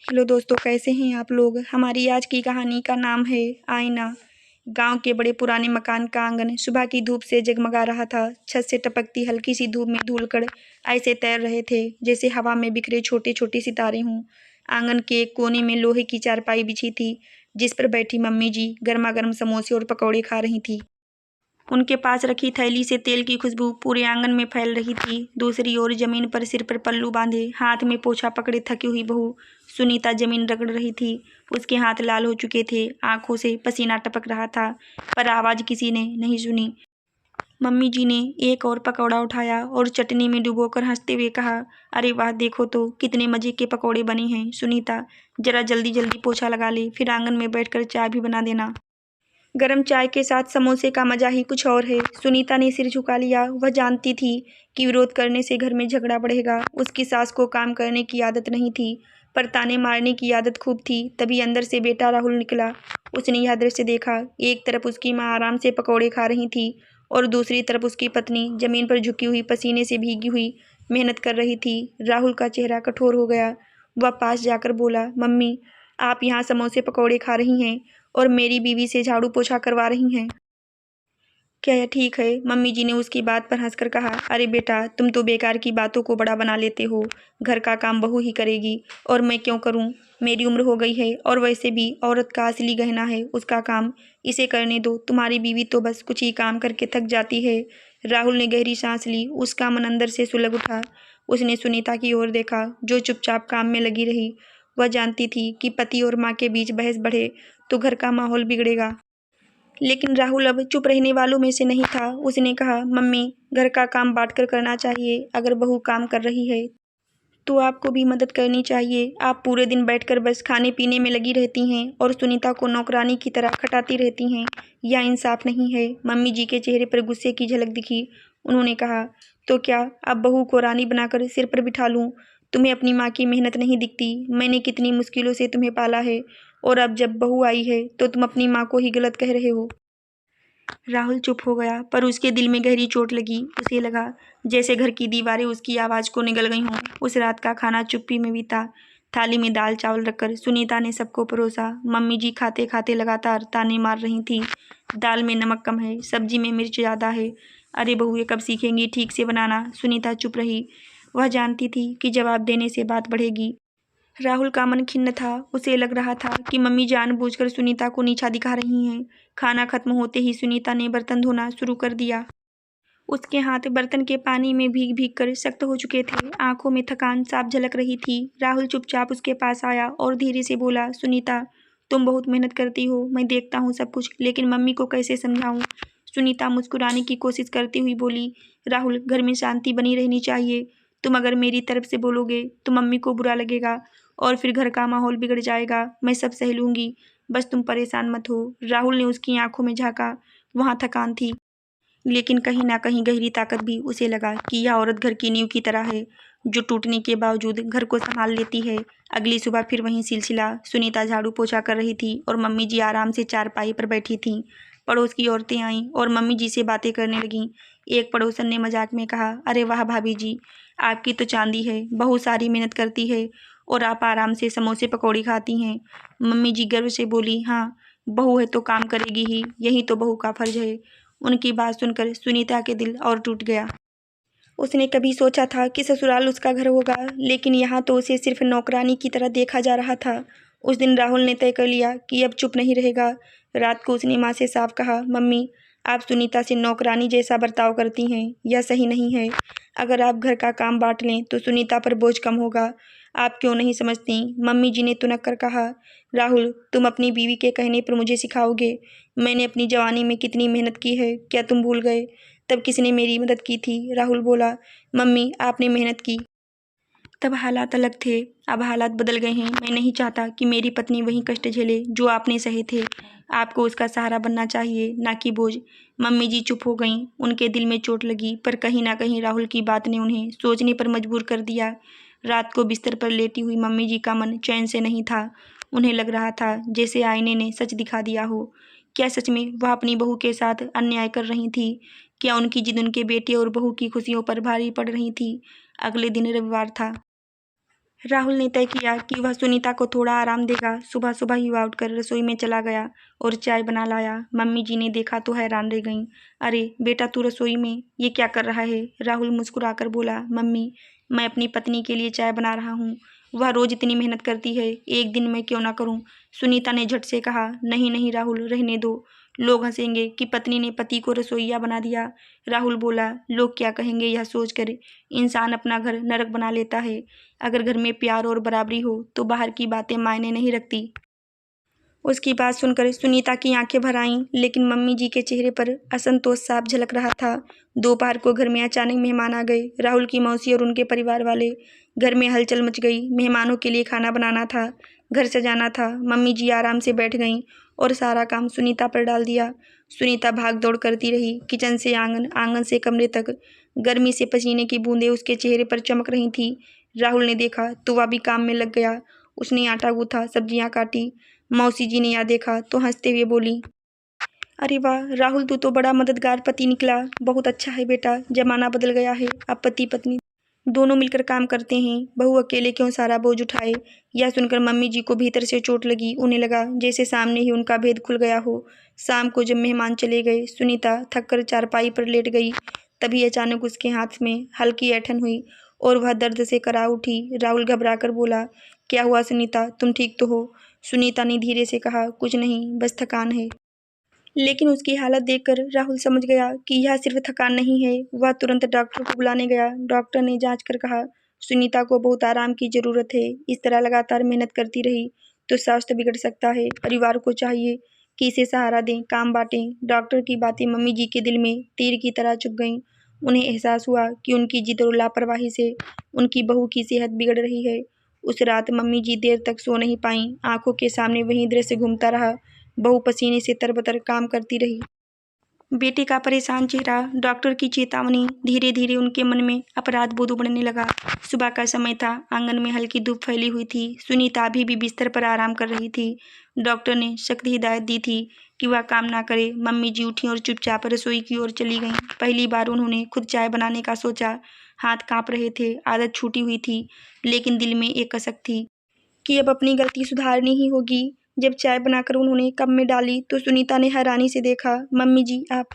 Hello दोस्तों, कैसे हैं आप लोग। हमारी आज की कहानी का नाम है आईना। गांव के बड़े पुराने मकान का आंगन सुबह की धूप से जगमगा रहा था। छत से टपकती हल्की सी धूप में धूलकण ऐसे तैर रहे थे जैसे हवा में बिखरे छोटे छोटे सितारे हों। आंगन के एक कोने में लोहे की चारपाई बिछी थी, जिस पर बैठी मम्मी जी गर्मा गर्म समोसे और पकौड़े खा रही थी। उनके पास रखी थैली से तेल की खुशबू पूरे आंगन में फैल रही थी। दूसरी ओर जमीन पर सिर पर पल्लू बांधे हाथ में पोछा पकड़े थकी हुई बहू सुनीता जमीन रगड़ रही थी। उसके हाथ लाल हो चुके थे, आंखों से पसीना टपक रहा था, पर आवाज किसी ने नहीं सुनी। मम्मी जी ने एक और पकौड़ा उठाया और चटनी में डुबोकर हंसते हुए कहा, अरे वाह, देखो तो कितने मजे के पकौड़े बने हैं। सुनीता, जरा जल्दी जल्दी पोछा लगा ले, फिर आंगन में बैठकर चाय भी बना देना। गरम चाय के साथ समोसे का मजा ही कुछ और है। सुनीता ने सिर झुका लिया। वह जानती थी कि विरोध करने से घर में झगड़ा बढ़ेगा। उसकी सास को काम करने की आदत नहीं थी, पर ताने मारने की आदत खूब थी। तभी अंदर से बेटा राहुल निकला। उसने यह दृश्य देखा। एक तरफ उसकी माँ आराम से पकौड़े खा रही थी और दूसरी तरफ उसकी पत्नी जमीन पर झुकी हुई पसीने से भीगी हुई मेहनत कर रही थी। राहुल का चेहरा कठोर हो गया। वह पास जाकर बोला, मम्मी, आप यहाँ समोसे पकौड़े खा रही हैं और मेरी बीवी से झाड़ू पोछा करवा रही हैं। क्या यह ठीक है। मम्मी जी ने उसकी बात पर हंसकर कहा, अरे बेटा, तुम तो बेकार की बातों को बड़ा बना लेते हो। घर का काम बहू ही करेगी और मैं क्यों करूं। मेरी उम्र हो गई है और वैसे भी औरत का असली गहना है उसका काम। इसे करने दो। तुम्हारी बीवी तो बस कुछ ही काम करके थक जाती है। राहुल ने गहरी सांस ली। उसका मन अंदर से सुलग उठा। उसने सुनीता की ओर देखा, जो चुपचाप काम में लगी रही। वह जानती थी कि पति और माँ के बीच बहस बढ़े तो घर का माहौल बिगड़ेगा। लेकिन राहुल अब चुप रहने वालों में से नहीं था। उसने कहा, मम्मी, घर का काम बांटकर करना चाहिए। अगर बहू काम कर रही है तो आपको भी मदद करनी चाहिए। आप पूरे दिन बैठकर बस खाने पीने में लगी रहती हैं और सुनीता को नौकरानी की तरह खटाती रहती हैं। यह इंसाफ नहीं है। मम्मी जी के चेहरे पर गुस्से की झलक दिखी। उन्होंने कहा, तो क्या अब बहू को रानी बनाकर सिर पर बिठा लूं। तुम्हें अपनी माँ की मेहनत नहीं दिखती। मैंने कितनी मुश्किलों से तुम्हें पाला है और अब जब बहू आई है तो तुम अपनी माँ को ही गलत कह रहे हो। राहुल चुप हो गया, पर उसके दिल में गहरी चोट लगी। उसे लगा जैसे घर की दीवारें उसकी आवाज़ को निगल गई हों। उस रात का खाना चुप्पी में बीता। थाली में दाल चावल रखकर सुनीता ने सबको परोसा। मम्मी जी खाते खाते लगातार ताने मार रही थी, दाल में नमक कम है, सब्जी में मिर्च ज़्यादा है। अरे बहू, ये कब सीखेंगी ठीक से बनाना। सुनीता चुप रही। वह जानती थी कि जवाब देने से बात बढ़ेगी। राहुल का मन खिन्न था। उसे लग रहा था कि मम्मी जानबूझकर सुनीता को नीचा दिखा रही हैं। खाना खत्म होते ही सुनीता ने बर्तन धोना शुरू कर दिया। उसके हाथ बर्तन के पानी में भीग भीग कर सख्त हो चुके थे। आंखों में थकान साफ झलक रही थी। राहुल चुपचाप उसके पास आया और धीरे से बोला, सुनीता, तुम बहुत मेहनत करती हो, मैं देखता हूँ सब कुछ, लेकिन मम्मी को कैसे समझाऊँ। सुनीता मुस्कुराने की कोशिश करती हुई बोली, राहुल, घर में शांति बनी रहनी चाहिए। तुम अगर मेरी तरफ से बोलोगे तो मम्मी को बुरा लगेगा और फिर घर का माहौल बिगड़ जाएगा। मैं सब सह लूंगी, बस तुम परेशान मत हो। राहुल ने उसकी आंखों में झांका। वहाँ थकान थी, लेकिन कहीं ना कहीं गहरी ताकत भी। उसे लगा कि यह औरत घर की नींव की तरह है, जो टूटने के बावजूद घर को संभाल लेती है। अगली सुबह फिर वही सिलसिला। सुनीता झाड़ू पोछा कर रही थी और मम्मी जी आराम से चारपाई पर बैठी थीं। पड़ोस की औरतें आईं और मम्मी जी से बातें करने लगीं। एक पड़ोसन ने मजाक में कहा, अरे वाह भाभी जी, आपकी तो चांदी है। बहू सारी मेहनत करती है और आप आराम से समोसे पकौड़ी खाती हैं। मम्मी जी गर्व से बोली, हाँ, बहू है तो काम करेगी ही, यही तो बहू का फर्ज है। उनकी बात सुनकर सुनीता के दिल और टूट गया। उसने कभी सोचा था कि ससुराल उसका घर होगा, लेकिन यहाँ तो उसे सिर्फ नौकरानी की तरह देखा जा रहा था। उस दिन राहुल ने तय कर लिया कि अब चुप नहीं रहेगा। रात को उसने माँ से साफ कहा, मम्मी, आप सुनीता से नौकरानी जैसा बर्ताव करती हैं, यह सही नहीं है। अगर आप घर का काम बांट लें तो सुनीता पर बोझ कम होगा। आप क्यों नहीं समझती। मम्मी जी ने तुनक कर कहा, राहुल, तुम अपनी बीवी के कहने पर मुझे सिखाओगे। मैंने अपनी जवानी में कितनी मेहनत की है, क्या तुम भूल गए। तब किसने मेरी मदद की थी। राहुल बोला, मम्मी, आपने मेहनत की। तब हालात अलग थे, अब हालात बदल गए हैं। मैं नहीं चाहता कि मेरी पत्नी वही कष्ट झेले जो आपने सहे थे। आपको उसका सहारा बनना चाहिए, ना कि बोझ। मम्मी जी चुप हो गईं। उनके दिल में चोट लगी, पर कहीं ना कहीं राहुल की बात ने उन्हें सोचने पर मजबूर कर दिया। रात को बिस्तर पर लेटी हुई मम्मी जी का मन चैन से नहीं था। उन्हें लग रहा था जैसे आईने ने सच दिखा दिया हो। क्या सच में वह अपनी बहू के साथ अन्याय कर रही थी। क्या उनकी जिद उनके बेटे और बहू की खुशियों पर भारी पड़ रही थी। अगले दिन रविवार था। राहुल ने तय किया कि वह सुनीता को थोड़ा आराम देगा। सुबह सुबह ही वह उठकर रसोई में चला गया और चाय बना लाया। मम्मी जी ने देखा तो हैरान रह गईं। अरे बेटा, तू रसोई में ये क्या कर रहा है? राहुल मुस्कुराकर बोला, मम्मी, मैं अपनी पत्नी के लिए चाय बना रहा हूँ। वह रोज इतनी मेहनत करती है, एक दिन मैं क्यों ना करूँ? सुनीता ने झट से कहा, नहीं नहीं राहुल, रहने दो। लोग हंसेंगे कि पत्नी ने पति को रसोइया बना दिया। राहुल बोला, लोग क्या कहेंगे यह सोचकर इंसान अपना घर नरक बना लेता है। अगर घर में प्यार और बराबरी हो तो बाहर की बातें मायने नहीं रखती। उसकी बात सुनकर सुनीता की आंखें भर आईं, लेकिन मम्मी जी के चेहरे पर असंतोष साफ झलक रहा था। दोपहर को घर में अचानक मेहमान आ गए। राहुल की मौसी और उनके परिवार वाले। घर में हलचल मच गई। मेहमानों के लिए खाना बनाना था, घर सजाना था। मम्मी जी आराम से बैठ गईं और सारा काम सुनीता पर डाल दिया। सुनीता भाग दौड़ करती रही, किचन से आंगन, आंगन से कमरे तक। गर्मी से पसीने की बूंदें उसके चेहरे पर चमक रही थीं। राहुल ने देखा तो वह भी काम में लग गया। उसने आटा गूंथा, सब्जियां काटी। मौसी जी ने यह देखा तो हंसते हुए बोली, अरे वाह राहुल, तू तो बड़ा मददगार पति निकला। बहुत अच्छा है बेटा, जमाना बदल गया है। अब पति पत्नी दोनों मिलकर काम करते हैं, बहू अकेले क्यों सारा बोझ उठाए। यह सुनकर मम्मी जी को भीतर से चोट लगी। उन्हें लगा जैसे सामने ही उनका भेद खुल गया हो। शाम को जब मेहमान चले गए, सुनीता थक कर चारपाई पर लेट गई। तभी अचानक उसके हाथ में हल्की ऐंठन हुई और वह दर्द से करा उठी। राहुल घबरा कर बोला, क्या हुआ सुनीता, तुम ठीक तो हो? सुनीता ने धीरे से कहा, कुछ नहीं, बस थकान है। लेकिन उसकी हालत देखकर राहुल समझ गया कि यह सिर्फ थकान नहीं है। वह तुरंत डॉक्टर को बुलाने गया। डॉक्टर ने जांच कर कहा, सुनीता को बहुत आराम की जरूरत है। इस तरह लगातार मेहनत करती रही तो स्वास्थ्य बिगड़ सकता है। परिवार को चाहिए कि इसे सहारा दें, काम बांटें। डॉक्टर की बातें मम्मी जी के दिल में तीर की तरह चुभ गईं। उन्हें एहसास हुआ कि उनकी जिद और लापरवाही से उनकी बहू की सेहत बिगड़ रही है। उस रात मम्मी जी देर तक सो नहीं पाईं। आंखों के सामने वही दृश्य घूमता रहा। बहू पसीने से तरबतर काम करती रही। बेटे का परेशान चेहरा, डॉक्टर की चेतावनी, धीरे धीरे उनके मन में अपराध बोध उभरने लगा। सुबह का समय था, आंगन में हल्की धूप फैली हुई थी। सुनीता अभी भी बिस्तर पर आराम कर रही थी। डॉक्टर ने सख्त हिदायत दी थी कि वह काम ना करे। मम्मी जी उठी और चुपचाप रसोई की ओर चली गईं। पहली बार उन्होंने खुद चाय बनाने का सोचा। हाथ कांप रहे थे, आदत छूटी हुई थी, लेकिन दिल में एक कसक थी कि अब अपनी गलती सुधारनी ही होगी। जब चाय बनाकर उन्होंने कप में डाली तो सुनीता ने हैरानी से देखा, मम्मी जी आप,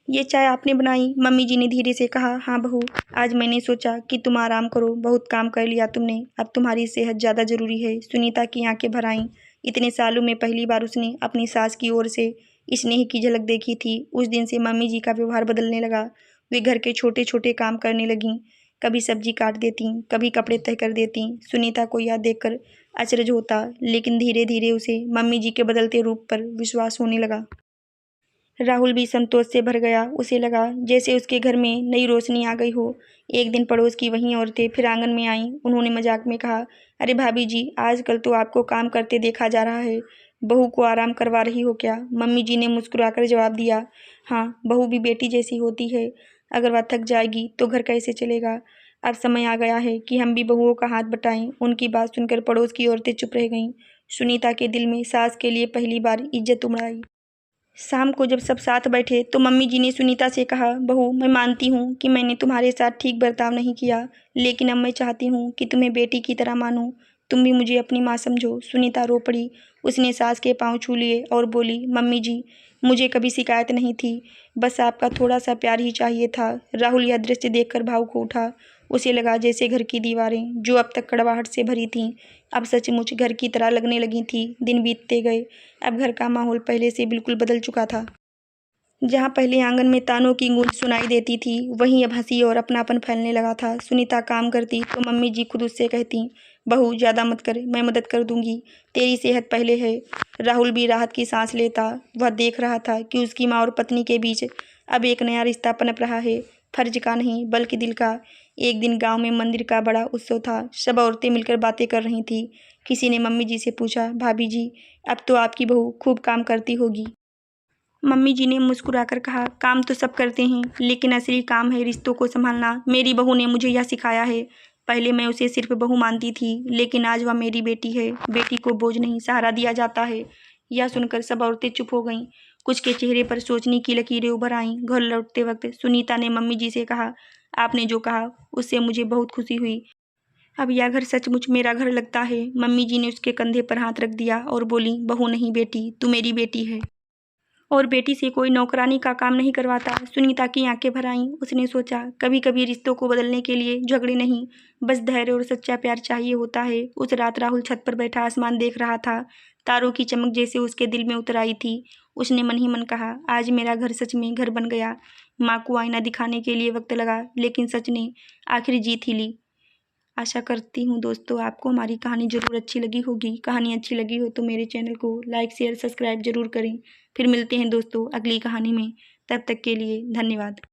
ये चाय आपने बनाई? मम्मी जी ने धीरे से कहा, हाँ बहू, आज मैंने सोचा कि तुम आराम करो, बहुत काम कर लिया तुमने, अब तुम्हारी सेहत ज़्यादा जरूरी है। सुनीता की आंखें भर आईं। इतने सालों में पहली बार उसने अपनी सास की ओर से स्नेह की झलक देखी थी। उस दिन से मम्मी जी का व्यवहार बदलने लगा। वे घर के छोटे छोटे काम करने लगीं। कभी सब्जी काट देती, कभी कपड़े तय कर देती। सुनीता को यह देखकर अचरज होता, लेकिन धीरे धीरे उसे मम्मी जी के बदलते रूप पर विश्वास होने लगा। राहुल भी संतोष से भर गया। उसे लगा जैसे उसके घर में नई रोशनी आ गई हो। एक दिन पड़ोस की वहीं औरतें फिर आंगन में आईं। उन्होंने मजाक में कहा, अरे भाभी जी, आजकल तो आपको काम करते देखा जा रहा है, बहू को आराम करवा रही हो क्या? मम्मी जी ने मुस्कुराकर जवाब दिया, हाँ, बहू भी बेटी जैसी होती है। अगर वह थक जाएगी तो घर कैसे चलेगा? अब समय आ गया है कि हम भी बहुओं का हाथ बटाएं। उनकी बात सुनकर पड़ोस की औरतें चुप रह गईं। सुनीता के दिल में सास के लिए पहली बार इज्जत उमड़ आई। शाम को जब सब साथ बैठे तो मम्मी जी ने सुनीता से कहा, बहू, मैं मानती हूँ कि मैंने तुम्हारे साथ ठीक बर्ताव नहीं किया, लेकिन अब मैं चाहती हूँ कि तुम्हें बेटी की तरह मानूं। तुम भी मुझे अपनी माँ समझो। सुनीता रो पड़ी। उसने सास के पांव छू लिए और बोली, मम्मी जी, मुझे कभी शिकायत नहीं थी, बस आपका थोड़ा सा प्यार ही चाहिए था। राहुल यह दृश्य देखकर भावुक हो उठा। उसे लगा जैसे घर की दीवारें, जो अब तक कड़वाहट से भरी थीं, अब सचमुच घर की तरह लगने लगी थी। दिन बीतते गए। अब घर का माहौल पहले से बिल्कुल बदल चुका था। जहाँ पहले आंगन में तानों की गूंज सुनाई देती थी, वहीं अब हंसी और अपनापन फैलने लगा था। सुनीता काम करती तो मम्मी जी खुद उससे कहती, बहू ज़्यादा मत कर, मैं मदद कर दूंगी, तेरी सेहत पहले है। राहुल भी राहत की सांस लेता। वह देख रहा था कि उसकी माँ और पत्नी के बीच अब एक नया रिश्ता पनप रहा है, फर्ज का नहीं बल्कि दिल का। एक दिन गांव में मंदिर का बड़ा उत्सव था। सब औरतें मिलकर बातें कर रही थी। किसी ने मम्मी जी से पूछा, भाभी जी, अब तो आपकी बहू खूब काम करती होगी? मम्मी जी ने मुस्कुराकर कहा, काम तो सब करते हैं, लेकिन असली काम है रिश्तों को संभालना। मेरी बहू ने मुझे यह सिखाया है। पहले मैं उसे सिर्फ बहू मानती थी, लेकिन आज वह मेरी बेटी है। बेटी को बोझ नहीं, सहारा दिया जाता है। यह सुनकर सब औरतें चुप हो गईं। कुछ के चेहरे पर सोचने की लकीरें उभर आईं। घर लौटते वक्त सुनीता ने मम्मी जी से कहा, आपने जो कहा उससे मुझे बहुत खुशी हुई। अब यह घर सचमुच मेरा घर लगता है। मम्मी जी ने उसके कंधे पर हाथ रख दिया और बोली, बहू नहीं बेटी, तू मेरी बेटी है और बेटी से कोई नौकरानी का काम नहीं करवाता। सुनीता की आंखें भर आईं। उसने सोचा, कभी कभी रिश्तों को बदलने के लिए झगड़े नहीं, बस धैर्य और सच्चा प्यार चाहिए होता है। उस रात राहुल छत पर बैठा आसमान देख रहा था। तारों की चमक जैसे उसके दिल में उतर आई थी। उसने मन ही मन कहा, आज मेरा घर सच में घर बन गया। माँ को आईना दिखाने के लिए वक्त लगा, लेकिन सच ने आखिर जीत ही ली। आशा करती हूँ दोस्तों आपको हमारी कहानी ज़रूर अच्छी लगी होगी। कहानी अच्छी लगी हो तो मेरे चैनल को लाइक शेयर सब्सक्राइब जरूर करें। फिर मिलते हैं दोस्तों अगली कहानी में। तब तक के लिए धन्यवाद।